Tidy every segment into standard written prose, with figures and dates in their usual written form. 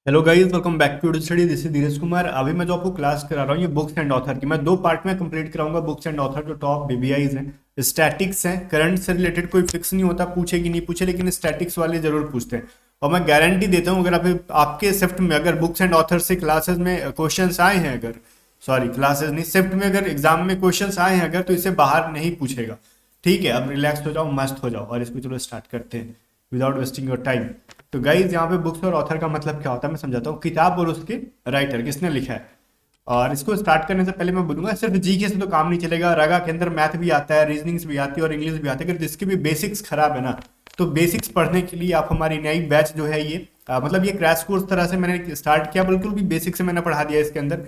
Hello guys, welcome back to study. This is Dheeraj Kumar. अभी मैं जो आपको क्लास करा रहा हूँ ये बुक्स एंड ऑथर की, मैं दो पार्ट में कंप्लीट कराऊंगा। बुक्स एंड ऑथर जो टॉप बीबीआईज हैं, स्टैटिक्स हैं, करंट से रिलेटेड कोई फिक्स नहीं होता, पूछे कि नहीं पूछे, लेकिन स्टैटिक्स वाले जरूर पूछते हैं। और मैं गारंटी देता हूँ, अगर आप आपके शिफ्ट में अगर बुक्स एंड ऑथर से क्लासेस में क्वेश्चन आए हैं, अगर सॉरी क्लासेस नहीं, शिफ्ट में अगर एग्जाम में क्वेश्चन आए हैं अगर, तो इसे बाहर नहीं पूछेगा। ठीक है, अब रिलैक्स हो जाओ, मस्त हो जाओ और इसको चलो स्टार्ट करते हैं विदाउट वेस्टिंग योर टाइम। तो गाइज यहाँ पे बुक्स और ऑथर का मतलब क्या होता है मैं समझाता हूँ। किताब और उसके राइटर किसने लिखा है। और इसको स्टार्ट करने से पहले मैं बोलूंगा, सिर्फ जीके से तो काम नहीं चलेगा। रगा के अंदर मैथ भी आता है, रीजनिंग्स भी आती है और इंग्लिश भी आती है। अगर जिसकी भी बेसिक्स खराब है ना, तो बेसिक्स पढ़ने के लिए आप हमारी नई बैच जो है ये मतलब ये क्रैश कोर्स तरह से मैंने स्टार्ट किया, बिल्कुल भी बेसिक से मैंने पढ़ा दिया। इसके अंदर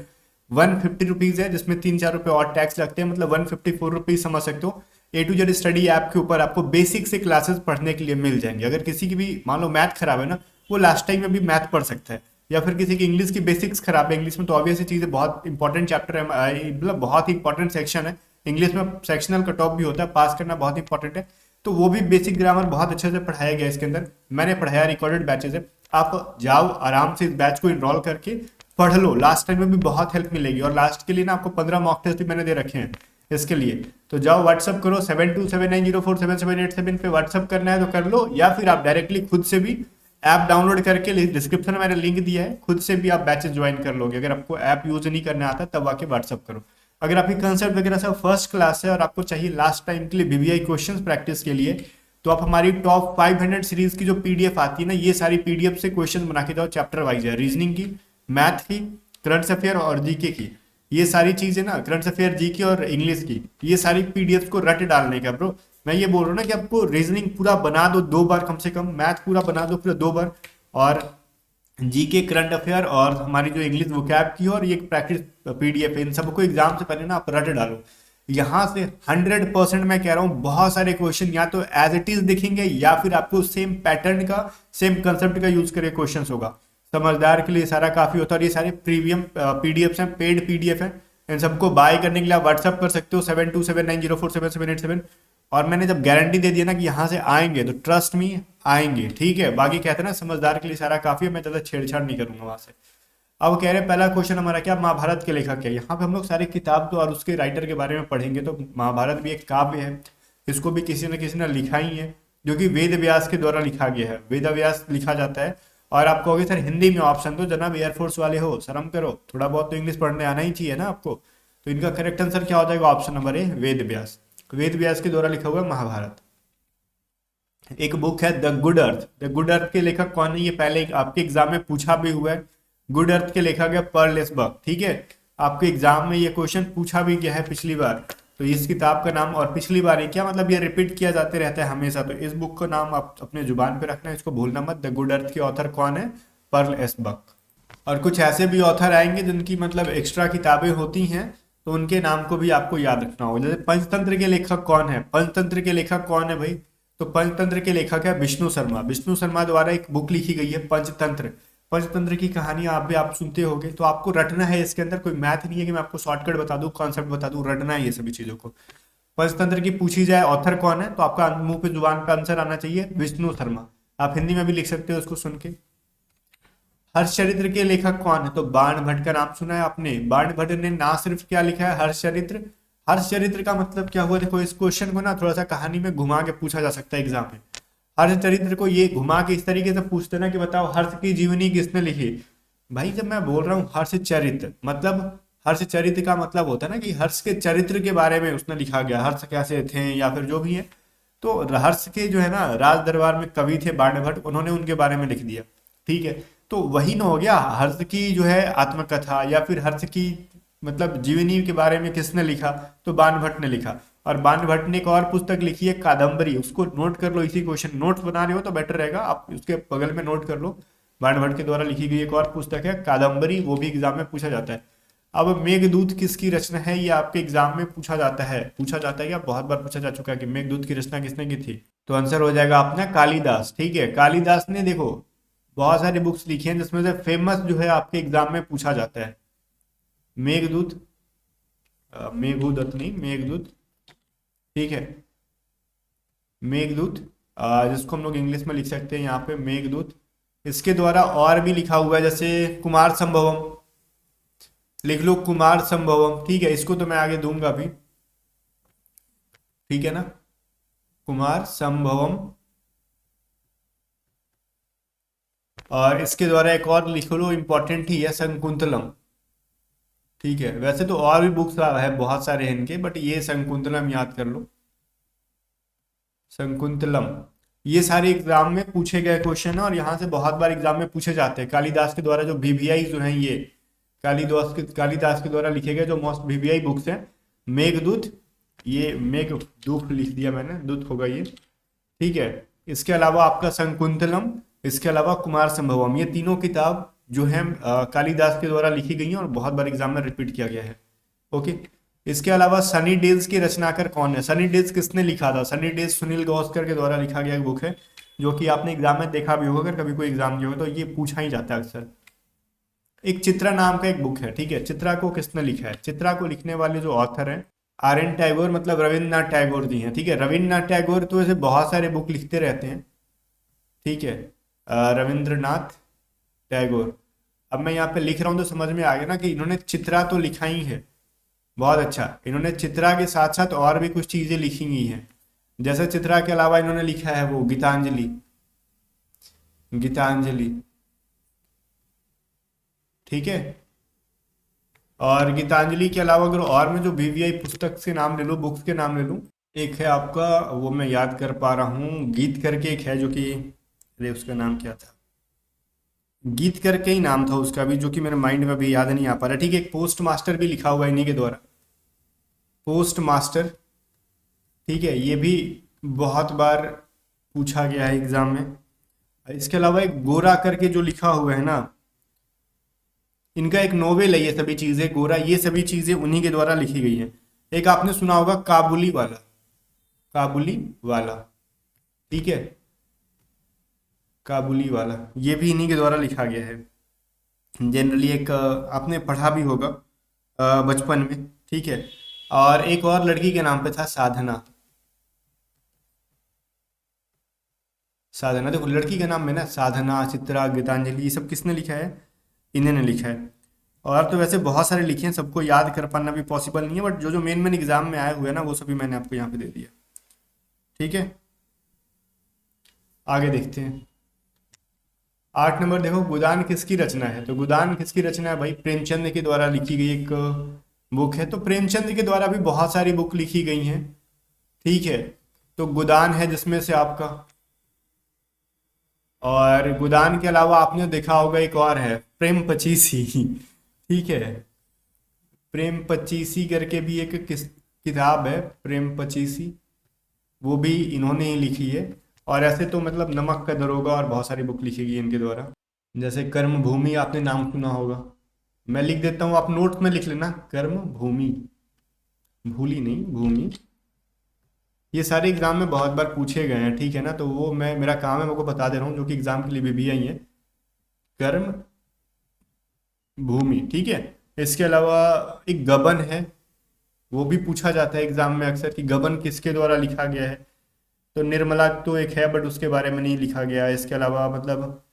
150 रुपीज है, जिसमें 3-4 रुपए और टैक्स लगते हैं, मतलब 154 रुपीज समझ सकते हो। A to Z study app के ऊपर आपको बेसिक से क्लासेस पढ़ने के लिए मिल जाएंगे। अगर किसी की भी मान लो मैथ खराब है ना, वो लास्ट टाइम में भी मैथ पढ़ सकता है। या फिर किसी की इंग्लिश की बेसिक्स खराब है, इंग्लिश में तो ऑब्वियस चीज़ें बहुत इंपॉर्टेंट चैप्टर है, मतलब बहुत ही इंपॉर्टेंट सेक्शन है। इंग्लिश में सेक्शनल कट ऑफ भी होता है, पास करना बहुत इंपॉर्टेंट है। तो वो भी बेसिक ग्रामर बहुत अच्छे से पढ़ाया गया इसके अंदर। मैंने पढ़ाया, रिकॉर्डेड बैचेस है। आप जाओ आराम से इस बैच को इनरोल करके पढ़ लो, लास्ट टाइम में भी बहुत हेल्प मिलेगी। और लास्ट के लिए ना आपको 15 मॉक टेस्ट भी मैंने दे रखे हैं इसके लिए। तो जाओ व्हाट्सअप करो, 7279047787 पे व्हाट्सअप करना है तो कर लो, या फिर आप डायरेक्टली खुद से भी ऐप डाउनलोड करके डिस्क्रिप्शन में मैंने लिंक दिया है, खुद से भी आप बैचेस ज्वाइन कर लोगे। अगर आपको ऐप यूज नहीं करना आता तब आके व्हाट्सअप करो। अगर आपकी कंसेप्ट वगैरह सब फर्स्ट क्लास है और आपको चाहिए लास्ट टाइम के लिए बीबीआई क्वेश्चंस प्रैक्टिस के लिए, तो आप हमारी टॉप 500 सीरीज की जो पीडीएफ आती है ना, ये सारी पीडीएफ से क्वेश्चन बना के जाओ। चैप्टर वाइज है, रीजनिंग की, मैथ की, करंट अफेयर और जीके की। ये सारी चीजें ना, करंट अफेयर, जीके और इंग्लिश की, ये सारी पीडीएफ को रट डालने का ब्रो। मैं ये बोल रहा हूँ ना कि आपको रीजनिंग पूरा बना दो 2 बार कम से कम, मैथ पूरा बना दो पूरा 2 बार, और जीके, करंट अफेयर और हमारी जो इंग्लिश वोकैब की और ये प्रैक्टिस पीडीएफ है, इन सबको एग्जाम से पहले ना आप रट डालो। यहाँ से 100% मैं कह रहा हूँ, बहुत सारे क्वेश्चन या तो एज इट इज दिखेंगे या फिर आपको सेम पैटर्न का, सेम कंसेप्ट का यूज करके क्वेश्चन होगा। समझदार के लिए सारा काफी होता है। और ये सारे प्रीमियम पीडीएफ हैं, पेड पीडीएफ हैं। इन सबको बाय करने के लिए आप व्हाट्सअप कर सकते हो 7279047787। और मैंने जब गारंटी दे दिया ना कि यहाँ से आएंगे, तो ट्रस्ट मी आएंगे। ठीक है, बाकी कहते हैं ना समझदार के लिए सारा काफी है, मैं ज्यादा छेड़छाड़ नहीं करूंगा वहां से। अब कह रहे हैं पहला क्वेश्चन हमारा क्या, महाभारत के लेखक क्या है। यहाँ पे हम लोग सारी किताब तो और उसके राइटर के बारे में पढ़ेंगे। तो महाभारत भी एक काव्य है, इसको भी किसी ने लिखा ही है, जो कि वेद व्यास के द्वारा लिखा गया है। वेद व्यास लिखा जाता है। और आप कहोगे सर हिंदी में ऑप्शन दो, जनाब एयरफोर्स वाले हो, शर्म करो, थोड़ा बहुत तो इंग्लिश पढ़ने आना ही चाहिए ना आपको। तो इनका करेक्ट आंसर क्या हो जाएगा, option number A, Ved Vyas. Ved Vyas के द्वारा लिखा हुआ है महाभारत। एक बुक है the good earth. The good earth के लेखक कौन है, ये पहले आपके एग्जाम में पूछा भी हुआ है। गुड अर्थ के लेखक है पर्ल एसबर्ग। ठीक है, आपके एग्जाम में ये क्वेश्चन पूछा भी गया है पिछली बार। तो इस किताब का नाम, और पिछली बार ही क्या मतलब, ये रिपीट किया जाते रहता है हमेशा। तो इस बुक का नाम आप अपने जुबान पे रखना है, इसको भूलना मत। द गुड अर्थ के ऑथर कौन है, पर्ल एसबर्ग। और कुछ ऐसे भी ऑथर आएंगे जिनकी मतलब एक्स्ट्रा किताबें होती हैं, तो उनके नाम को भी आपको याद रखना होगा। जैसे पंचतंत्र के लेखक कौन है, पंचतंत्र के लेखक कौन है भाई, तो पंचतंत्र के लेखक है विष्णु शर्मा। विष्णु शर्मा द्वारा एक बुक लिखी गई है पंचतंत्र। पंचतंत्र की कहानी आप सुनते होंगे। तो आपको रटना है, इसके अंदर कोई मैथ नहीं है कि मैं आपको शॉर्टकट बता दूं, कॉन्सेप्ट बता दूं, रटना है ये सभी चीजों को। पंचतंत्र की पूछी जाए ऑथर कौन है, तो आपका मुंह पे जुबान पे आंसर आना चाहिए विष्णु शर्मा। आप हिंदी में भी लिख सकते हो उसको सुन के। हर्षचरित्र के लेखक कौन है, तो बाण भट्ट का नाम सुना है आपने। बाण भट्ट ने ना सिर्फ क्या लिखा है, हर्षचरित्र। हर्षचरित्र का मतलब क्या हुआ, देखो इस क्वेश्चन को ना थोड़ा सा कहानी में घुमा के पूछा जा सकता है एग्जाम में। हर्षचरित्र को ये घुमा के इस तरीके से पूछते ना कि बताओ हर्ष की जीवनी किसने लिखी। भाई जब मैं बोल रहा हूँ हर्षचरित्र, मतलब हर्षचरित्र का मतलब होता है ना कि हर्ष के चरित्र के बारे में उसने लिखा गया, हर्ष कैसे थे या फिर जो भी है। तो हर्ष के जो है ना राज दरबार में कवि थे बाणभट्ट, उन्होंने उनके बारे में लिख दिया। ठीक है, तो वही ना हो गया। हर्ष की जो है आत्मकथा या फिर हर्ष की मतलब जीवनी के बारे में किसने लिखा, तो बाणभट्ट ने लिखा। और बाणभट्ट ने एक और पुस्तक लिखी है कादम्बरी, उसको नोट कर लो। इसी क्वेश्चन नोट्स बना रहे हो तो बेटर रहेगा, आप उसके बगल में नोट कर लो। बाणभट्ट के द्वारा लिखी गई एक और पुस्तक है कादम्बरी, वो भी एग्जाम में पूछा जाता है। अब मेघदूत किसकी रचना है, ये आपके एग्जाम में पूछा जाता है। पूछा जाता है क्या, बहुत बार पूछा जा चुका है कि मेघदूत की रचना किसने की थी। तो आंसर हो जाएगा अपना कालिदास। ठीक है, कालिदास ने देखो बहुत सारी बुक्स लिखी हैं, जिसमें से फेमस जो है आपके एग्जाम में पूछा जाता है मेघदूत। मेघदूत नहीं, मेघदूत। ठीक है, मेघदूत, जिसको हम लोग इंग्लिश में लिख सकते हैं यहाँ पे मेघदूत। इसके द्वारा और भी लिखा हुआ है, जैसे कुमार संभवम, लिख लो कुमार संभवम, ठीक है, इसको तो मैं आगे दूंगा भी, ठीक है ना, कुमार संभवम। और इसके द्वारा एक और लिख लो, इंपॉर्टेंट ही है, शंकुंतलम, ठीक है। वैसे तो और भी बुक्स है, बहुत सारे हैं इनके, बट ये शंकुंतलम याद कर लो, शंकुंतलम। ये सारे एग्जाम में पूछे गए क्वेश्चन है और यहाँ से बहुत बार एग्जाम में पूछे जाते हैं। कालिदास के द्वारा जो वीवीआई जो है, ये कालिदास के द्वारा लिखे गए जो मोस्ट वीवीआई बुक्स हैं, मेघदूत, ये मेघदूत लिख दिया मैंने, दूत होगा ये, ठीक है। इसके अलावा आपका शंकुंतलम, इसके अलावा कुमार संभवम, ये तीनों किताब जो है कालिदास के द्वारा लिखी गई हैं और बहुत बार एग्जाम में रिपीट किया गया है। ओके, इसके अलावा सनी डेज के रचनाकार कौन है? सनी डेज किसने लिखा था? सनी डेज सुनील गावस्कर के द्वारा लिखा गया एक बुक है, जो कि आपने एग्जाम में देखा भी होगा, अगर कभी कोई एग्जाम दिया होगा तो ये पूछा ही जाता है अक्सर। एक चित्रा नाम का एक बुक है, ठीक है, चित्रा को किसने लिखा है? चित्रा को लिखने वाले जो ऑथर हैं आर एन टैगोर, मतलब रविन्द्रनाथ टैगोर जी हैं, ठीक है। रविन्द्रनाथ टैगोर तो ऐसे बहुत सारे बुक लिखते रहते हैं, ठीक है, रविंद्रनाथ टैगोर। अब मैं यहाँ पे लिख रहा हूँ तो समझ में आ गया ना कि इन्होंने चित्रा तो लिखा ही है, बहुत अच्छा। इन्होंने चित्रा के साथ साथ और भी कुछ चीजें लिखी हुई हैं, जैसे चित्रा के अलावा इन्होंने लिखा है वो गीतांजलि, गीतांजलि, ठीक है। और गीतांजलि के अलावा अगर और मैं जो वीवीआई पुस्तक से नाम ले लूँ, बुक्स के नाम ले लूँ, एक है आपका, वो मैं याद कर पा रहा हूँ, गीत करके एक है जो कि, अरे उसका नाम क्या था, गीत करके ही नाम था उसका भी, जो कि मेरे माइंड में भी याद नहीं आ पा रहा, ठीक है। एक पोस्ट मास्टर भी लिखा हुआ है इन्हीं के द्वारा, पोस्ट मास्टर, ठीक है, ये भी बहुत बार पूछा गया है एग्जाम में। इसके अलावा एक गोरा करके जो लिखा हुआ है ना, इनका एक नोवेल है ये सभी चीजें, गोरा, ये सभी चीजें उन्हीं के द्वारा लिखी गई हैं। एक आपने सुना होगा काबुली वाला, काबुली वाला, ठीक है, काबुली वाला, ये भी इन्हीं के द्वारा लिखा गया है। जनरली एक आपने पढ़ा भी होगा बचपन में, ठीक है। और एक और लड़की के नाम पे था साधना, साधना, देखो लड़की के नाम में ना, साधना, चित्रा, गीतांजलि, ये सब किसने लिखा है? इन्हीं ने लिखा है। और तो वैसे बहुत सारे लिखे हैं, सबको याद कर पाना भी पॉसिबल नहीं है, बट जो जो मेन मेन एग्जाम में आए हुए हैं ना, वो सभी मैंने आपको यहाँ पे दे दिया, ठीक है। आगे देखते हैं 8 नंबर, देखो गोदान किसकी रचना है? तो गोदान किसकी रचना है भाई? प्रेमचंद के द्वारा लिखी गई एक बुक है। तो प्रेमचंद के द्वारा भी बहुत सारी बुक लिखी गई हैं, ठीक है। तो गोदान है जिसमें से आपका, और गोदान के अलावा आपने देखा होगा एक और है, प्रेम पचीसी, ठीक है, प्रेम पचीसी करके भी एक किताब है, प्रेम पचीसी, वो भी इन्होंने ही लिखी है। और ऐसे तो मतलब नमक का दरोगा और बहुत सारी बुक लिखी गई है इनके द्वारा, जैसे कर्म भूमि, आपने नाम सुना होगा, मैं लिख देता हूँ, आप नोट में लिख लेना, कर्म भूमि, भूली नहीं, भूमि। ये सारे एग्जाम में बहुत बार पूछे गए हैं, ठीक है ना, तो वो मैं, मेरा काम है, मैं को बता दे रहा हूँ, जो कि एग्जाम के लिए भी आई है, कर्म भूमि, ठीक है। इसके अलावा एक गबन है, वो भी पूछा जाता है एग्जाम में अक्सर कि गबन किसके द्वारा लिखा गया है। तो निर्मला तो एक है, बट उसके बारे में नहीं लिखा गया है। इसके अलावा मतलब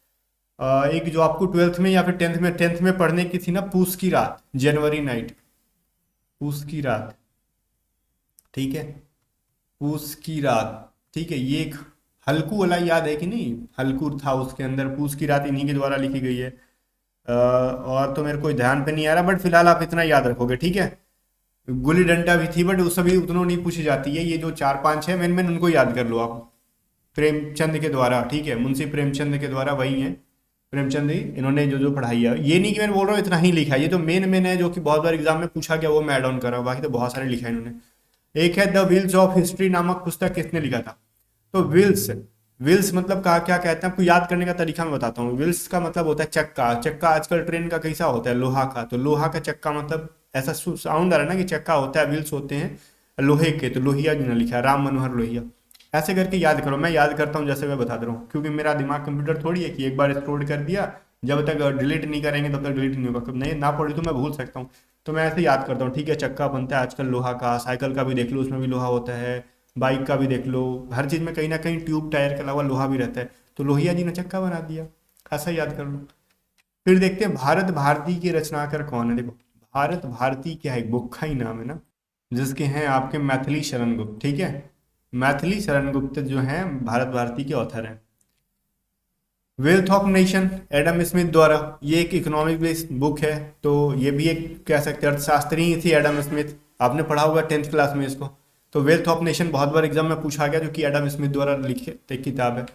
एक जो आपको 12th में या फिर 10th में पढ़ने की थी ना, पूस की रात, जनवरी नाइट, पूस की रात, ठीक है, पूस की रात, ठीक है। ये एक हल्कू वाला याद है कि नहीं, हल्कू था उसके अंदर, पूस की रात इन्हीं के द्वारा लिखी गई है। और तो मेरे कोई ध्यान पे नहीं आ रहा, बट फिलहाल आप इतना याद रखोगे, ठीक है। गुल्ली डंडा भी थी, बट वो सभी उतनों नहीं पूछी जाती है, ये जो 4-5 है मेन मेन उनको याद कर लो आप, प्रेमचंद के द्वारा, ठीक है, मुंशी प्रेमचंद के द्वारा वही है, प्रेमचंद ही इन्होंने जो जो पढ़ाई है। ये नहीं कि मैं बोल रहा हूँ इतना ही लिखा है, ये तो मेन मेन है जो कि बहुत बार एग्जाम में पूछा गया, वो मैं ऐड ऑन कर रहा हूँ, बाकी तो बहुत सारे लिखा है इन्होंने। एक है द व्हील्स ऑफ हिस्ट्री नामक पुस्तक, किसने लिखा था? तो व्हील्स, व्हील्स मतलब क्या क्या कहते हैं, आपको याद करने का तरीका मैं बताता हूँ। व्हील्स का मतलब होता है चक्का, चक्का आजकल ट्रेन का कैसा होता है, लोहा का, तो लोहा का चक्का, मतलब ऐसा साउंड आ रहा है ना कि चक्का होता है, व्हील्स होते हैं लोहे के, तो लोहिया जी ने लिखा है, राम मनोहर लोहिया। ऐसे करके याद करो, मैं याद करता हूँ जैसे मैं बता दे रहा हूँ, क्योंकि मेरा दिमाग कंप्यूटर थोड़ी है कि एक बार स्टोर कर दिया, जब तक डिलीट नहीं करेंगे तब तक डिलीट नहीं होगा, कब नहीं ना पढ़ी तो मैं भूल सकता हूँ, तो मैं ऐसे याद करता हूँ, ठीक है। चक्का बनता है आजकल लोहा का, साइकिल का भी देख लो उसमें भी लोहा होता है, बाइक का भी देख लो, हर चीज़ में कहीं ना कहीं ट्यूब टायर के अलावा लोहा भी रहता है, तो लोहिया जी ने चक्का बना दिया। ऐसा याद कर लो। फिर देखते हैं भारत भारती के रचनाकार कौन है। देखो भारत भारती क्या है, एक बुक का ही नाम है ना, जिसके हैं आपके मैथिली शरण गुप्त। ठीक है, मैथिली शरण गुप्त जो हैं भारत भारती के ऑथर हैं। Wealth of nation Adam Smith द्वारा, ये एक इकोनॉमिक बेस्ड बुक है, तो ये भी एक कह सकते हैं अर्थशास्त्री ही थी एडम स्मिथ। आपने पढ़ा होगा 10th क्लास में इसको। तो वेल्थ ऑफ नेशन बहुत बार एग्जाम में पूछा गया, जो कि एडम स्मिथ द्वारा लिखी एक किताब है।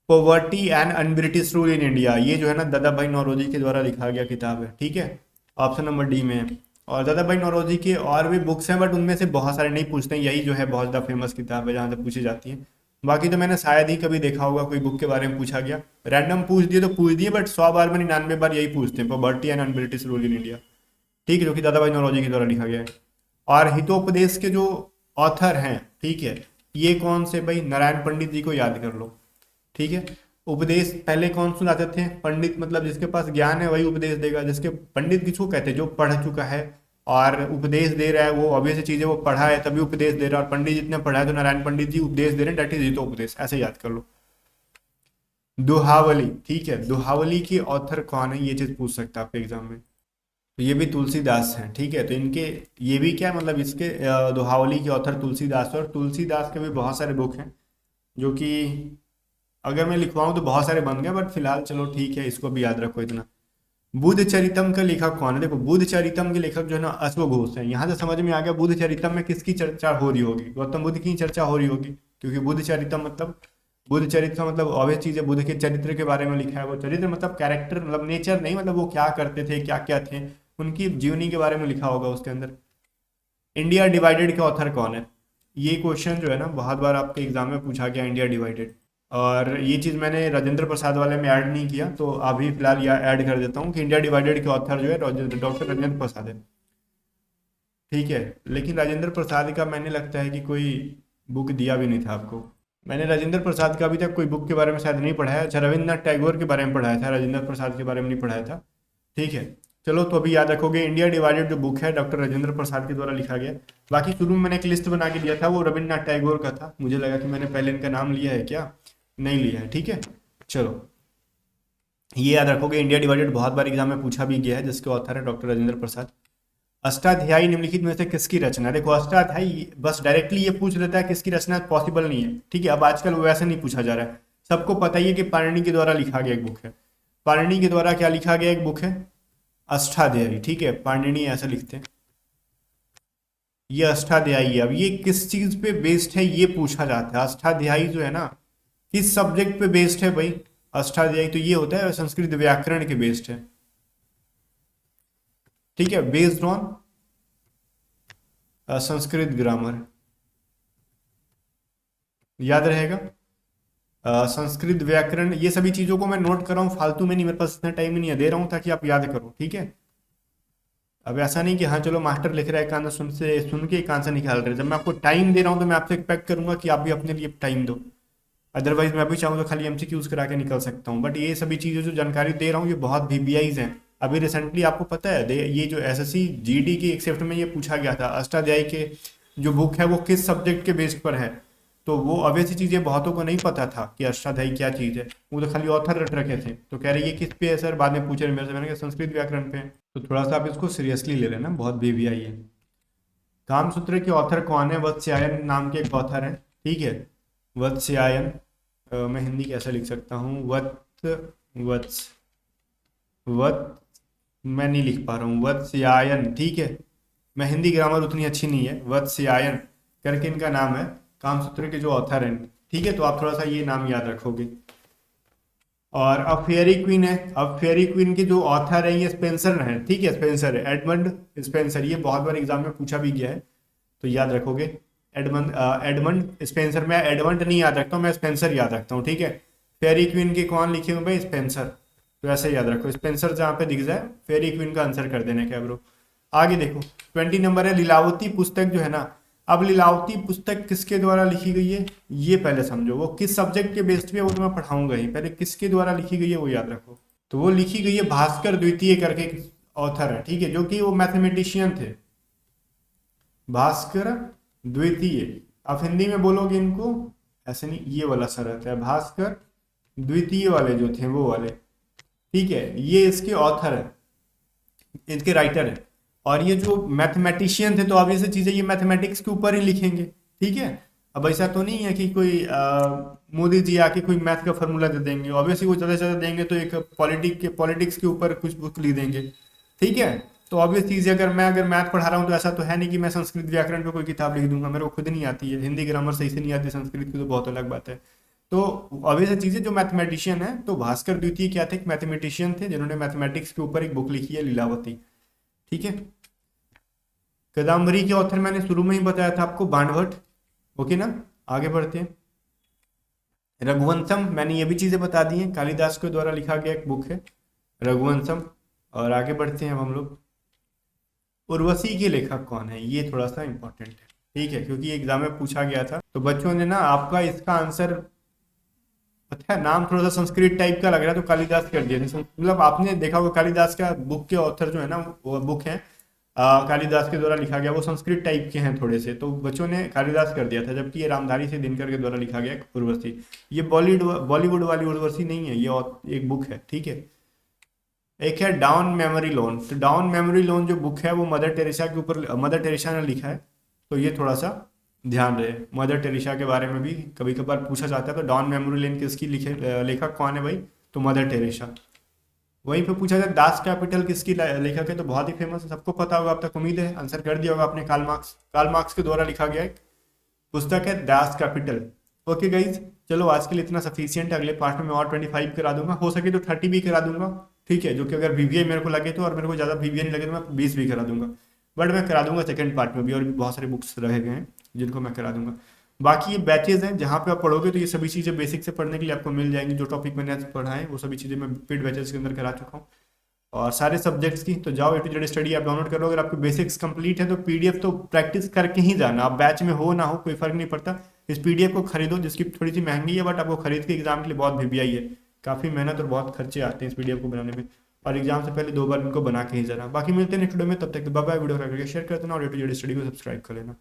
Poverty and un-British rule in India, ये जो है ना दादा भाई नौरोजी के द्वारा लिखा गया किताब है। ठीक है, ऑप्शन नंबर डी में है। और दादा भाई नौरोजी के और भी बुक्स हैं, बट उनमें से बहुत सारे नहीं पूछते हैं, यही जो है बहुत ज़्यादा फेमस किताब है जहाँ से पूछी जाती है। बाकी तो मैंने शायद ही कभी देखा होगा कोई बुक के बारे में पूछा गया, रैंडम पूछ दिए तो पूछ दिए, बट 100 बार में 99 बार यही पूछते हैं, poverty and un-British rule in India. ठीक है, जो कि दादा भाई नौरोजी के द्वारा लिखा गया है। और हितोपदेश के जो ऑथर हैं, ठीक है, ये कौन से भाई, नारायण पंडित जी को याद कर लो। ठीक है, उपदेश पहले कौन सुनाते थे, पंडित, मतलब जिसके पास ज्ञान है वही उपदेश देगा। जिसके पंडित किसको कहते हैं, जो पढ़ चुका है और उपदेश दे रहा है, वो ऑब्वियस चीज है, वो पढ़ा है तभी उपदेश दे रहा है। और पंडित जितने पढ़ा है, तो नारायण पंडित जी उपदेश दे रहे हैं, डेट इज हितो उपदेश, ऐसे याद कर लो। दोहावली, ठीक है, दोहावली के ऑथर कौन है, ये चीज पूछ सकता है आपके एग्जाम में। तो ये भी तुलसीदास हैं। ठीक है, तो इनके ये भी क्या मतलब, इसके दोहावली के ऑथर तुलसीदास है। और तुलसीदास के भी बहुत सारे बुक हैं, जो कि अगर मैं लिखवाऊं तो बहुत सारे बन गए, बट फिलहाल चलो ठीक है, इसको भी याद रखो इतना। बुद्ध चरितम का लेखक कौन है। देखो बुद्ध चरितम के लेखक जो है ना अश्वघोष है। यहाँ से समझ में आ गया बुद्ध चरितम में किसकी चर्चा हो रही होगी, गौतम बुद्ध की चर्चा हो रही होगी, क्योंकि बुद्ध चरितम मतलब, बुद्ध चरित्र मतलब ऑब्वियस चीज है, बुद्ध के चरित्र के बारे में लिखा है। वो चरित्र मतलब कैरेक्टर, मतलब नेचर नहीं, मतलब वो क्या करते थे, क्या क्या थे, उनकी जीवनी के बारे में लिखा होगा उसके अंदर। इंडिया डिवाइडेड के ऑथर कौन है, ये क्वेश्चन जो है ना बहुत बार आपके एग्जाम में पूछा गया, इंडिया डिवाइडेड। और ये चीज़ मैंने राजेंद्र प्रसाद वाले में ऐड नहीं किया, तो अभी फिलहाल यह ऐड कर देता हूँ कि इंडिया डिवाइडेड के ऑथर जो है डॉक्टर राजेंद्र प्रसाद है। ठीक है, लेकिन राजेंद्र प्रसाद का मैंने लगता है कि कोई बुक दिया भी नहीं था आपको। मैंने राजेंद्र प्रसाद का अभी तक कोई बुक के बारे में शायद नहीं पढ़ाया। अच्छा, रविन्द्रनाथ टैगोर के बारे में पढ़ाया था, राजेंद्र प्रसाद के बारे में नहीं पढ़ाया था। ठीक है, चलो तो अभी याद रखोगे, इंडिया डिवाइडेड जो बुक है डॉक्टर राजेंद्र प्रसाद के द्वारा लिखा गया। बाकी शुरू में मैंने एक लिस्ट बना के दिया था, वो रविन्द्रनाथ टैगोर का था। मुझे लगा कि मैंने पहले इनका नाम लिया है, क्या नहीं लिया है। ठीक है, चलो ये याद रखोगे, इंडिया डिवाइडेड बहुत बार एग्जाम में पूछा भी गया है, जिसके ऑथर है डॉक्टर राजेंद्र प्रसाद। अष्टाध्यायी निम्नलिखित में से किसकी रचना। देखो अष्टाध्यायी बस डायरेक्टली ये पूछ लेता है किसकी रचना, पॉसिबल नहीं है। ठीक है, अब आजकल वो वैसे नहीं पूछा जा रहा है, सबको पता ही है कि पाणिनि के द्वारा लिखा गया एक बुक है। पाणिनि के द्वारा क्या लिखा गया एक बुक है, अष्टाध्यायी। ठीक है, पाणिनि ऐसा लिखते हैं, ये अष्टाध्यायी है। अब ये किस चीज पे बेस्ड है ये पूछा जाता है। अष्टाध्यायी जो है ना किस सब्जेक्ट पे बेस्ड है भाई, अष्टाध्यायी तो ये होता है संस्कृत व्याकरण के बेस्ड है। ठीक है, बेस्ड ऑन संस्कृत ग्रामर, याद रहेगा। संस्कृत व्याकरण, ये सभी चीजों को मैं नोट कर रहा हूँ फालतू में नहीं, मेरे पास इतना टाइम ही नहीं है, दे रहा हूँ ताकि आप याद करो। ठीक है, अब ऐसा नहीं कि हाँ चलो मास्टर लिख रहा है एक आंसर सुन के एक आंसर निकाल रहे हैं। जब मैं आपको टाइम दे रहा हूँ तो मैं आपसे एक्सपेक्ट करूंगा कि आप भी अपने लिए टाइम दो। अदरवाइज मैं भी चाहूँ तो खाली एमसीक्यूज करा के निकल सकता हूँ, बट ये सभी चीज़ें जो जानकारी दे रहा हूँ ये बहुत वीबीआईज हैं। अभी रिसेंटली आपको पता है ये जो एसएससी जीडी की एक शिफ्ट में ये पूछा गया था, अष्टाध्यायी के जो बुक है वो किस सब्जेक्ट के बेस पर है। तो वो ऑब्वियस चीज़ें बहुतों को नहीं पता था कि अष्टाध्यायी क्या चीज़ है, वो तो खाली ऑथर रट रखे थे। तो कह रहे ये किस पे है सर, बाद में पूछ रहे मेरे से, मैंने कहा संस्कृत व्याकरण पे है। तो थोड़ा सा आप इसको सीरियसली ले लेना, बहुत वीबीआई है। कामसूत्र के ऑथर कौन है, वत्स्यायन नाम के एक ऑथर है। ठीक है, वत्स्यायन, मैं हिंदी कैसे लिख सकता हूँ, वत्स वत मैं नहीं लिख पा रहा हूँ, वत्स्यायन। ठीक है, मैं हिंदी ग्रामर उतनी अच्छी नहीं है, वत्स्यायन करके इनका नाम है, कामसूत्र के जो ऑथर हैं। ठीक है, तो आप थोड़ा सा ये नाम याद रखोगे। और अब फेयरी क्वीन है, अब फेयरी क्वीन के जो ऑथर है ये स्पेंसर है। ठीक है, स्पेंसर है, एडमंड स्पेंसर, ये बहुत बार एग्जाम में पूछा भी गया है, तो याद रखोगे। एडमंड स्पेंसर, मैं एडमंड नहीं याद रखता हूँ, मैं स्पेंसर याद रखता हूँ। ठीक है, फेयरी क्वीन के कौन लिखे हुए भाई, स्पेंसर, तो ऐसे याद रखो, स्पेंसर जहाँ पे दिख जाए फेयरी क्वीन का आंसर कर देना क्या ब्रो। आगे देखो 20 नंबर है, लीलावती पुस्तक जो है ना। अब लीलावती पुस्तक किसके द्वारा लिखी गई है ये पहले समझो, वो किस सब्जेक्ट के बेस्ड पे वो तो मैं पढ़ाऊंगा ही, पहले किसके द्वारा लिखी गई है वो याद रखो। तो वो लिखी गई है भास्कर द्वितीय करके ऑथर है। ठीक है, जो कि वो मैथमेटिशियन थे, भास्कर द्वितीय। अब हिंदी में बोलोगे इनको ऐसे नहीं, ये वाला सा रहता है, भास्कर द्वितीय वाले जो थे वो वाले, ठीक है, ये इसके ऑथर है, इसके राइटर है। और ये जो मैथमेटिशियन थे तो ऑब्वियस चीज़ है ये मैथमेटिक्स के ऊपर ही लिखेंगे, ठीक है। अब ऐसा तो नहीं है कि कोई मोदी जी आके कोई मैथ का फॉर्मूला दे देंगे, ऑब्वियसली वो ज़्यादा से ज़्यादा देंगे तो एक पॉलिटिक्स के ऊपर कुछ बुक लिख देंगे, ठीक है। तो ऑब्वियस चीज़ है, अगर मैथ पढ़ा रहा हूँ तो ऐसा तो है नहीं कि मैं संस्कृत व्याकरण पे कोई किताब लिख दूंगा, मेरे को खुद नहीं आती है, हिंदी ग्रामर सही से नहीं आती, संस्कृत की तो बहुत अलग बात है। तो ऑब्वियस चीज़ है, जो मैथमेटिशियन है, तो भास्कर द्वितीय क्या थे, मैथमेटिशियन थे जिन्होंने मैथमेटिक्स के ऊपर एक बुक लिखी है, लीलावती, ठीक है। कदम्बरी के ऑथर मैंने शुरू में ही बताया था आपको, बाणभट्ट, ओके ना। आगे बढ़ते हैं। रघुवंशम, मैंने ये भी चीज़ें बता दी हैं, कालिदास के द्वारा लिखा गया एक बुक है रघुवंशम। और आगे बढ़ते हैं अब हम लोग। उर्वशी के लेखक कौन है, ये थोड़ा सा इंपॉर्टेंट है, ठीक है, क्योंकि एग्जाम में पूछा गया था। तो बच्चों ने ना आपका इसका आंसर पता है, नाम थोड़ा सा संस्कृत टाइप का लग रहा है तो कालिदास कर दिया था। मतलब आपने देखा होगा कालिदास का बुक के ऑथर जो है ना, वो बुक है कालिदास के द्वारा लिखा गया, वो संस्कृत टाइप के हैं थोड़े से, तो बच्चों ने कालिदास कर दिया था, जबकि ये रामधारी से दिनकर के द्वारा लिखा गया उर्वशी। ये बॉलीवुड वाली उर्वशी नहीं है, ये एक बुक है, ठीक है। एक है डाउन मेमोरी लोन, तो डाउन मेमोरी लोन जो बुक है वो मदर टेरेसा के ऊपर, मदर टेरेसा ने लिखा है, तो ये थोड़ा सा ध्यान रहे। मदर टेरेसा के बारे में भी कभी कभार पूछा जाता है, तो डाउन मेमोरी लेन किसकी लेखक कौन है भाई, तो मदर टेरेसा। वहीं पे पूछा जाए दास कैपिटल किसकी लेखक है, तो बहुत ही फेमस है, सबको पता होगा, अब तक उम्मीद है आंसर कर दिया होगा आपने, कार्ल मार्क्स के द्वारा लिखा गया एक पुस्तक है दास कैपिटल। ओके गाइज, चलो आज के लिए इतना सफिशियंट है, अगले पार्ट में मैं और 25 करा दूंगा, हो सके तो 30 भी करा दूंगा, ठीक है, जो कि अगर वीवीआई मेरे को लगे तो, और मेरे को ज़्यादा वीवीआई नहीं लगे तो मैं 20 भी करा दूंगा, बट मैं करा दूंगा सेकंड पार्ट में भी, और भी बहुत सारे बुक्स रह गए हैं जिनको मैं करा दूंगा। बाकी ये बैचेज हैं जहाँ पे आप पढ़ोगे तो ये सभी चीज़ें बेसिक से पढ़ने के लिए आपको मिल जाएंगी, जो टॉपिक मैंने आज पढ़ा है वो सभी चीज़ें मैं पेड बैचेज के अंदर करा चुका हूँ, और सारे सब्जेक्ट्स की। तो जाओ A to Z स्टडी आप डाउनलोड कर लो, अगर आपको बेसिक्स कंप्लीट है तो पीडीएफ तो प्रैक्टिस करके ही जाना, आप बैच में हो ना हो कोई फर्क नहीं पड़ता, इस पीडीएफ को खरीदो, जिसकी थोड़ी सी महंगी है, बट आपको खरीद के एग्जाम के लिए बहुत वीवीआई है, काफ़ी मेहनत और बहुत खर्चे आते हैं इस पीडीएफ को बनाने में, और एग्जाम से पहले 2 बार इनको बना के ही जाना। बाकी मिलते हैं नेक्स्ट वीडियो में, तब तक बाय बाय। वीडियो शेयर कर देना और A to Z स्टडी को सब्सक्राइब कर लेना।